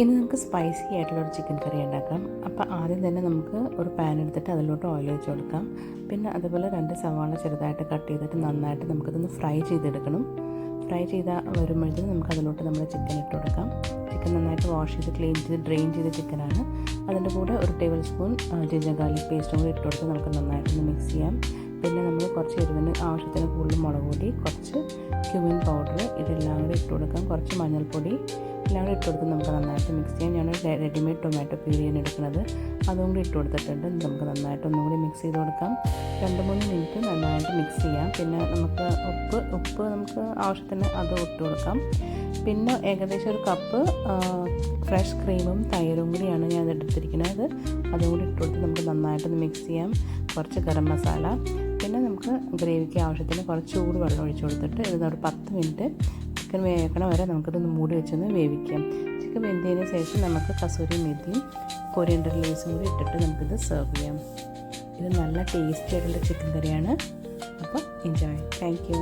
ഇനി നമുക്ക് സ്പൈസി ആയിട്ടുള്ളൊരു ചിക്കൻ കറി ഉണ്ടാക്കാം. അപ്പോൾ ആദ്യം തന്നെ നമുക്ക് ഒരു പാൻ എടുത്തിട്ട് അതിലോട്ട് ഓയിൽ ഒഴിച്ച് കൊടുക്കാം. പിന്നെ അതുപോലെ 2 സവാള ചെറുതായിട്ട് കട്ട് ചെയ്തിട്ട് നന്നായിട്ട് നമുക്കതൊന്ന് ഫ്രൈ ചെയ്തെടുക്കണം. ഫ്രൈ ചെയ്താൽ വരുമ്പോഴത്തേക്കും നമുക്ക് അതിലോട്ട് നമ്മൾ ചിക്കൻ ഇട്ട് കൊടുക്കാം. ചിക്കൻ നന്നായിട്ട് വാഷ് ചെയ്ത് ക്ലീൻ ചെയ്ത് ഡ്രെയിൻ ചെയ്ത ചിക്കനാണ്. അതിൻ്റെ കൂടെ ഒരു ടേബിൾ സ്പൂൺ ജിഞ്ചർ ഗാർലിക് പേസ്റ്റും കൂടി ഇട്ട് കൊടുത്ത് നമുക്ക് നന്നായിട്ടൊന്ന് മിക്സ് ചെയ്യാം. പിന്നെ നമ്മൾ കുറച്ച് എരിവിന് ആവശ്യത്തിന് കൂടുതൽ മുളക് പൊടി, കുറച്ച് ക്യുമിൻ പൗഡർ ഇതെല്ലാം കൂടി ഇട്ട് കൊടുക്കാം. കുറച്ച് മഞ്ഞൾപ്പൊടി എല്ലാം കൂടി ഇട്ട് കൊടുത്ത് നമുക്ക് നന്നായിട്ട് മിക്സ് ചെയ്യാം. ഞാൻ റെഡിമെയ്ഡ് ടൊമാറ്റോ പ്യൂരിയാണ് എടുക്കുന്നത്, അതും കൂടി ഇട്ട് കൊടുത്തിട്ടുണ്ട്. നമുക്ക് നന്നായിട്ട് ഒന്നും കൂടി മിക്സ് ചെയ്ത് കൊടുക്കാം. 2-3 മിനിറ്റ് നന്നായിട്ട് മിക്സ് ചെയ്യാം. പിന്നെ നമുക്ക് ഉപ്പ് നമുക്ക് ആവശ്യത്തിന് അത് ഇട്ട് കൊടുക്കാം. പിന്നെ ഏകദേശം ഒരു കപ്പ് ഫ്രഷ് ക്രീമും തൈരും കൂടിയാണ് ഞാൻ എടുത്തിരിക്കുന്നത്, അതും കൂടി ഇട്ട് കൊടുത്ത് നമുക്ക് നന്നായിട്ടൊന്ന് മിക്സ് ചെയ്യാം. കുറച്ച് ഗരം മസാല, പിന്നെ നമുക്ക് ഗ്രേവിക്ക് ആവശ്യത്തിന് കുറച്ച് ചൂട് വെള്ളം ഒഴിച്ച് കൊടുത്തിട്ട് ഇതൊരു 10 മിനിറ്റ് ചിക്കൻ വേവിക്കണ വരെ നമുക്കിതൊന്ന് മൂടി വെച്ചൊന്ന് വേവിക്കാം. ചിക്കൻ വെന്തതിന് ശേഷം നമുക്ക് കസൂരി മേത്തിയും കൊറിയൻഡർ ലീവ്സും കൂടി ഇട്ടിട്ട് നമുക്കിത് സെർവ് ചെയ്യാം. ഇത് നല്ല ടേസ്റ്റി ആയിട്ടുള്ള ചിക്കൻ കറിയാണ്. അപ്പോൾ എൻജോയ്. Thank you.